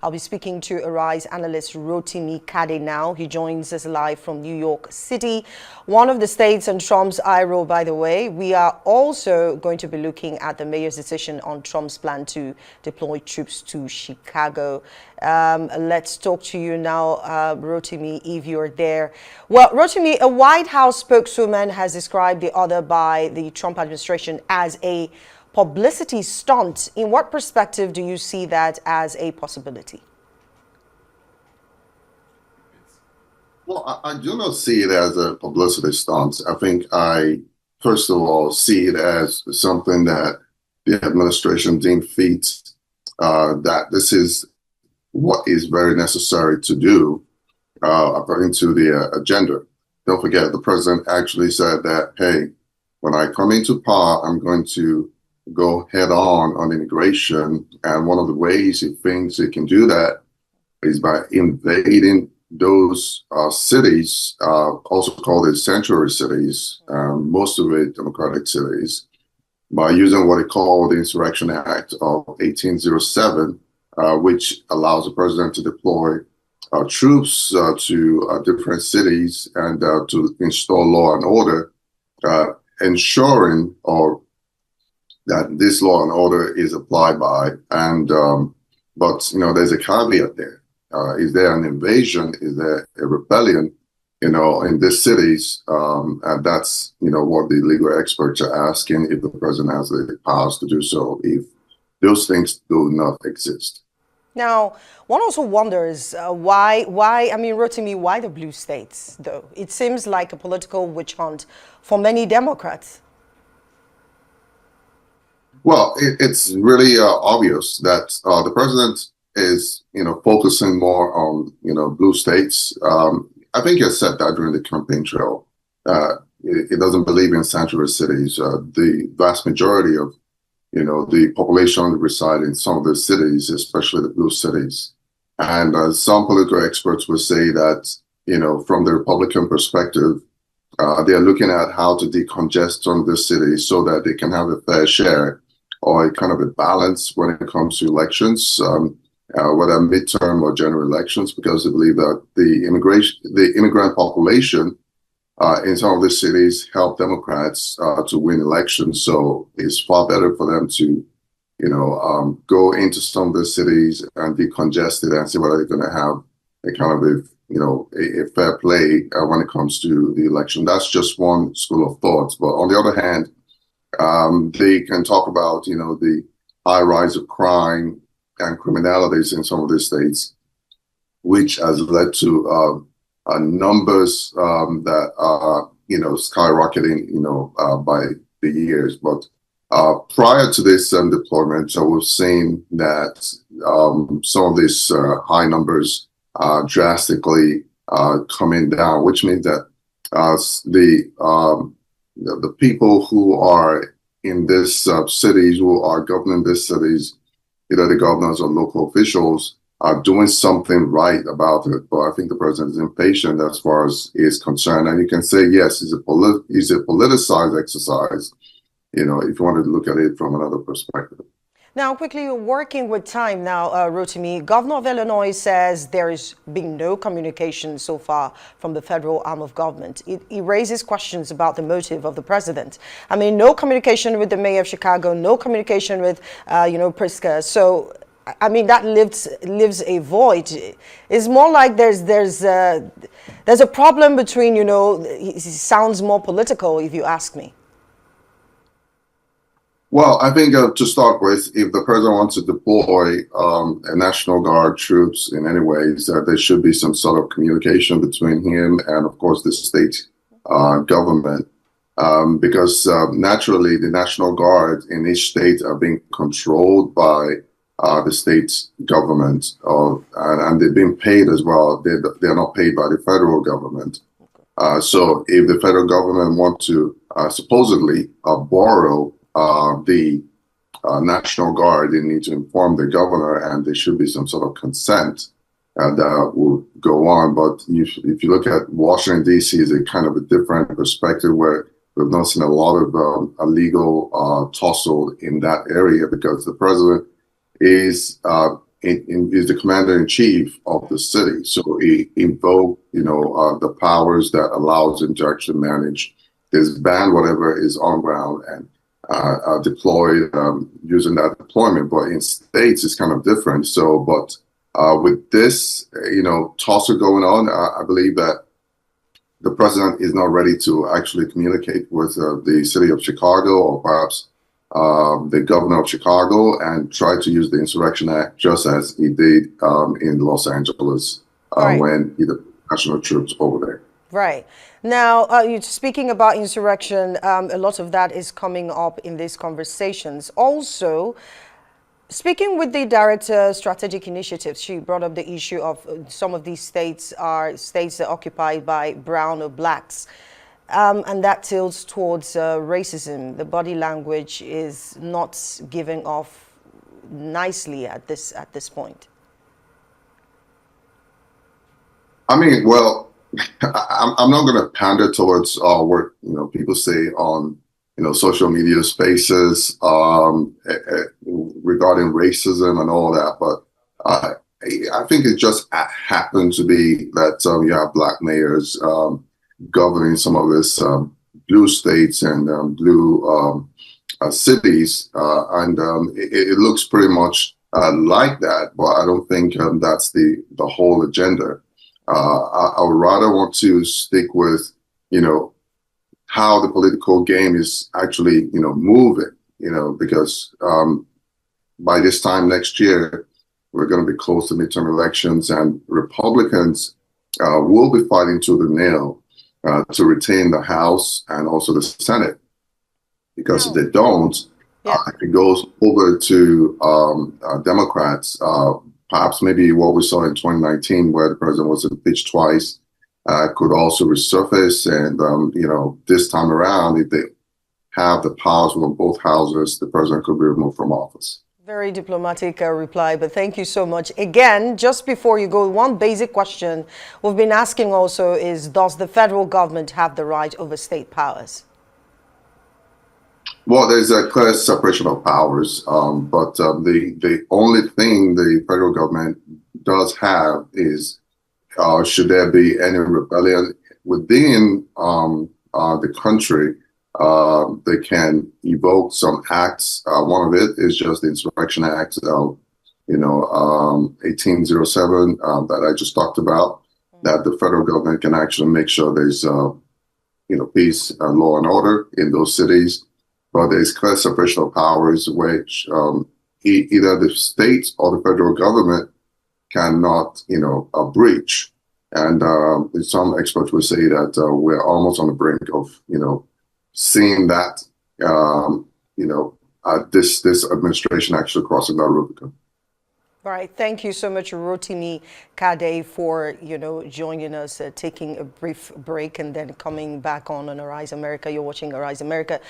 I'll be speaking to Arise analyst Rotimi Kade now. He joins us live from New York City, one of the states on Trump's eye roll, by the way. We are also going to be looking at the mayor's decision on Trump's plan to deploy troops to Chicago. Let's talk to you now, Rotimi, if you're there. Well, Rotimi, a White House spokeswoman has described the order by the Trump administration as a publicity stunt. In what perspective do you see that as a possibility? Well, I do not see it as a publicity stunt. I think first of all, see it as something that the administration deemed fit, that this is what is very necessary to do according to the agenda. Don't forget, the president actually said that, hey, when I come into power, I'm going to go head on immigration. And one of the ways he thinks he can do that is by invading those cities, also called the sanctuary cities, most of it democratic cities, by using what he called the Insurrection Act of 1807, which allows the president to deploy troops to different cities and to install law and order, ensuring that this law and order is applied by. And but there's a caveat there. Is there an invasion? Is there a rebellion? In these cities, and that's what the legal experts are asking, if the president has the powers to do so, if those things do not exist. Now, one also wonders why, I mean, Rotimi, why the blue states, though? It seems like a political witch hunt for many Democrats. Well, it's really obvious that the president is, focusing more on, blue states. I think he said that during the campaign trail. He doesn't believe in sanctuary cities. The vast majority of, the population reside in some of the cities, especially the blue cities. And some political experts will say that, from the Republican perspective, they are looking at how to decongest some of the cities so that they can have a fair share or a kind of a balance when it comes to elections, whether midterm or general elections, because they believe that the immigrant population in some of the cities help Democrats to win elections. So it's far better for them to, go into some of the cities and decongest it and see whether they're going to have a kind of a fair play when it comes to the election. That's just one school of thought. But on the other hand, they can talk about, the high rise of crime and criminalities in some of these states, which has led to numbers that are, skyrocketing, by the years. But prior to this deployment, we've seen that some of these high numbers are drastically coming down, which means that the people who are in these cities, who are governing these cities, either the governors or local officials, are doing something right about it. But I think the president is impatient as far as he is concerned. And you can say, yes, it's a politicized exercise, if you wanted to look at it from another perspective. Now, quickly, working with time now, Rotimi, Governor of Illinois says there has been no communication so far from the federal arm of government. It raises questions about the motive of the president. I mean, no communication with the mayor of Chicago, no communication with, Pritzker. So, I mean, that lives a void. It's more like there's a problem between, it sounds more political, if you ask me. Well, I think to start with, if the president wants to deploy a National Guard troops in any ways, there should be some sort of communication between him and, of course, the state government, because naturally the National Guard in each state are being controlled by the state government, and they're being paid as well. They're not paid by the federal government. So if the federal government want to supposedly borrow the National Guard, they need to inform the governor, and there should be some sort of consent that will go on. But if you look at Washington, D.C., is a kind of a different perspective where we've not seen a lot of legal tussle in that area, because the president is is the commander-in-chief of the city. So he invoked, the powers that allows him to actually manage this band, whatever is on ground, and deploy using that deployment. But in states, it's kind of different. So, but with this, tussle going on, I believe that the president is not ready to actually communicate with the city of Chicago, or perhaps the governor of Chicago, and try to use the Insurrection Act just as he did in Los Angeles Right. when he deployed national troops over there. Right. Now, you're speaking about insurrection, a lot of that is coming up in these conversations. Also, speaking with the Director Strategic Initiatives, she brought up the issue of some of these states are states that are occupied by brown or blacks. And that tilts towards racism. The body language is not giving off nicely at this point. I mean, well, I'm not going to pander towards what people say on social media spaces regarding racism and all that, but I think it just happened to be that you have black mayors governing some of this blue states and blue cities, and it looks pretty much like that. But I don't think that's the whole agenda. I would rather want to stick with, how the political game is actually, moving, because by this time next year, we're going to be close to midterm elections, and Republicans will be fighting to the nail to retain the House and also the Senate. Because if they don't, it goes over to Democrats. Perhaps maybe what we saw in 2019, where the president was impeached twice, could also resurface. And, this time around, if they have the powers from both houses, the president could be removed from office. Very diplomatic reply, but thank you so much. Again, just before you go, one basic question we've been asking also is, does the federal government have the right over state powers? Well, there's a clear separation of powers, but the only thing the federal government does have is, should there be any rebellion within the country, they can evoke some acts. One of it is just the Insurrection Act, 1807 that I just talked about, that the federal government can actually make sure there's, peace, law and order in those cities. But there's clear separation of powers, which either the states or the federal government cannot, breach. And some experts will say that we're almost on the brink of, seeing that, this administration actually crossing that Rubicon. All right. Thank you so much, Rotimi Kade, for, joining us, taking a brief break and then coming back on Arise America. You're watching Arise America.